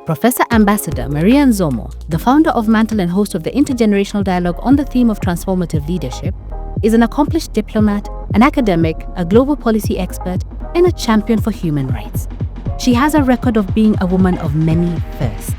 Professor Ambassador Maria Nzomo, the founder of Mantle and host of the intergenerational dialogue on the theme of transformative leadership, is an accomplished diplomat, an academic, a global policy expert, and a champion for human rights. She has a record of being a woman of many firsts.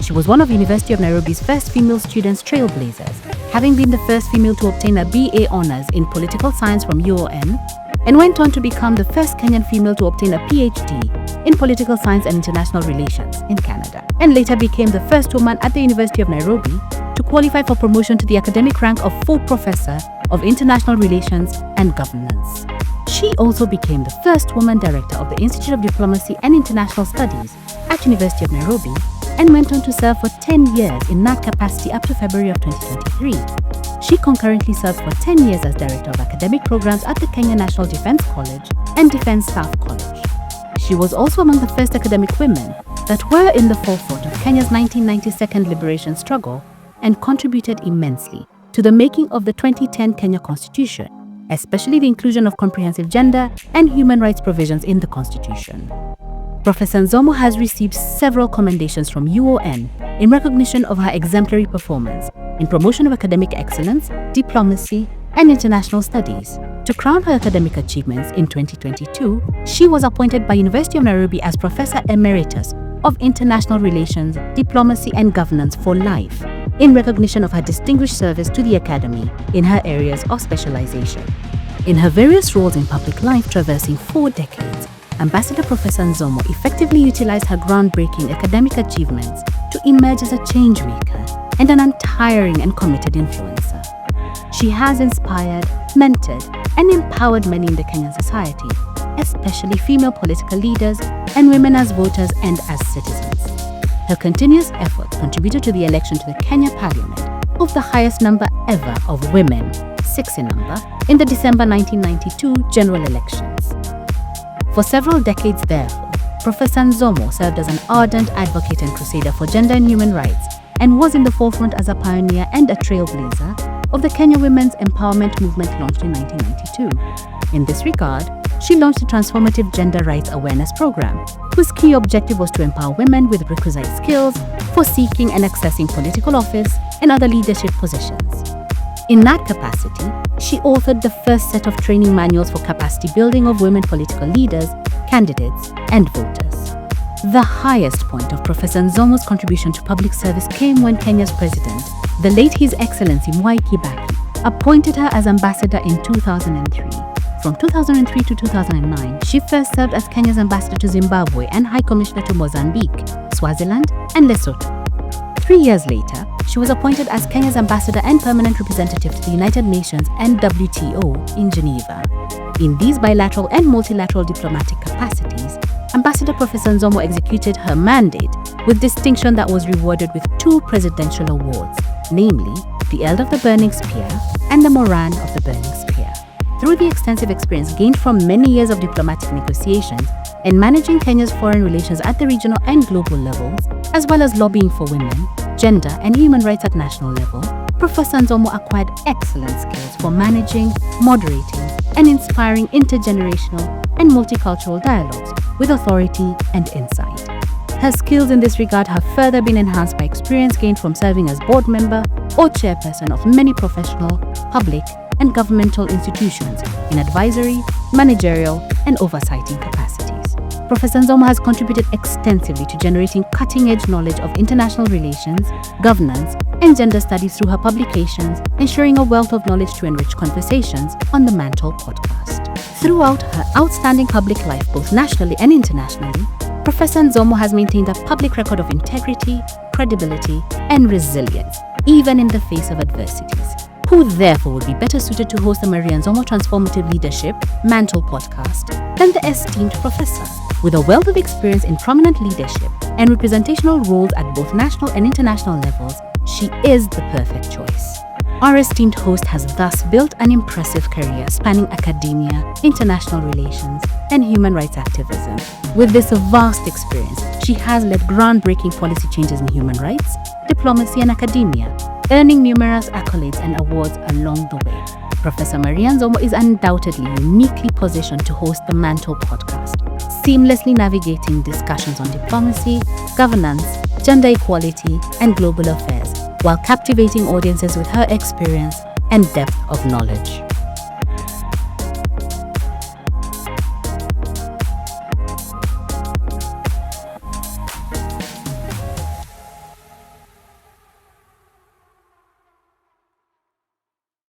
She was one of University of Nairobi's first female students trailblazers, having been the first female to obtain a BA Honours in Political Science from UON, and went on to become the first Kenyan female to obtain a PhD in Political Science and International Relations in Canada, and later became the first woman at the University of Nairobi to qualify for promotion to the academic rank of full Professor of International Relations and Governance. She also became the first woman director of the Institute of Diplomacy and International Studies at University of Nairobi, and went on to serve for 10 years in that capacity up to February of 2023. She concurrently served for 10 years as Director of Academic Programs at the Kenya National Defence College and Defence Staff College. She was also among the first academic women that were in the forefront of Kenya's 1992 liberation struggle and contributed immensely to the making of the 2010 Kenya Constitution, especially the inclusion of comprehensive gender and human rights provisions in the Constitution. Professor Nzomo has received several commendations from UON in recognition of her exemplary performance in promotion of academic excellence, diplomacy, and international studies. To crown her academic achievements in 2022, she was appointed by University of Nairobi as Professor Emeritus of International Relations, Diplomacy, and Governance for life, in recognition of her distinguished service to the Academy in her areas of specialization. In her various roles in public life traversing 4 decades, Ambassador Professor Nzomo effectively utilized her groundbreaking academic achievements to emerge as a change maker and an untiring and committed influencer. She has inspired, mentored, and empowered many in the Kenyan society, especially female political leaders and women as voters and as citizens. Her continuous efforts contributed to the election to the Kenya Parliament of the highest number ever of women, 6 in number, in the December 1992 general elections. For several decades, therefore, Professor Nzomo served as an ardent advocate and crusader for gender and human rights, and was in the forefront as a pioneer and a trailblazer of the Kenya Women's Empowerment Movement launched in 1992. In this regard, she launched the Transformative Gender Rights Awareness Program, whose key objective was to empower women with requisite skills for seeking and accessing political office and other leadership positions. In that capacity, she authored the first set of training manuals for capacity building of women political leaders, candidates, and voters. The highest point of Professor Nzomo's contribution to public service came when Kenya's president, the late His Excellency Mwai Kibaki, appointed her as ambassador in 2003. From 2003 to 2009, she first served as Kenya's ambassador to Zimbabwe and High Commissioner to Mozambique, Swaziland, and Lesotho. 3 years later, she was appointed as Kenya's ambassador and permanent representative to the United Nations and WTO in Geneva. In these bilateral and multilateral diplomatic capacities, Ambassador Professor Nzomo executed her mandate with distinction that was rewarded with 2 presidential awards, namely the Elder of the Burning Spear and the Moran of the Burning Spear. Through the extensive experience gained from many years of diplomatic negotiations and managing Kenya's foreign relations at the regional and global levels, as well as lobbying for women, gender, and human rights at national level, Professor Nzomo acquired excellent skills for managing, moderating, and inspiring intergenerational and multicultural dialogues with authority and insight. Her skills in this regard have further been enhanced by experience gained from serving as board member or chairperson of many professional, public, and governmental institutions in advisory, managerial, and oversighting capacities. Professor Nzomo has contributed extensively to generating cutting-edge knowledge of international relations, governance, and gender studies through her publications, ensuring a wealth of knowledge to enrich conversations on the Mantle podcast. Throughout her outstanding public life, both nationally and internationally, Professor Nzomo has maintained a public record of integrity, credibility, and resilience, even in the face of adversities. Who therefore would be better suited to host the Maria Nzomo Transformative Leadership Mantle podcast than the esteemed professor? With a wealth of experience in prominent leadership and representational roles at both national and international levels, she is the perfect choice. Our esteemed host has thus built an impressive career spanning academia, international relations, and human rights activism. With this vast experience, she has led groundbreaking policy changes in human rights, diplomacy, and academia, earning numerous accolades and awards along the way. Professor Maria Nzomo is undoubtedly uniquely positioned to host the Mantle podcast. seamlessly navigating discussions on diplomacy, governance, gender equality, and global affairs, while captivating audiences with her experience and depth of knowledge.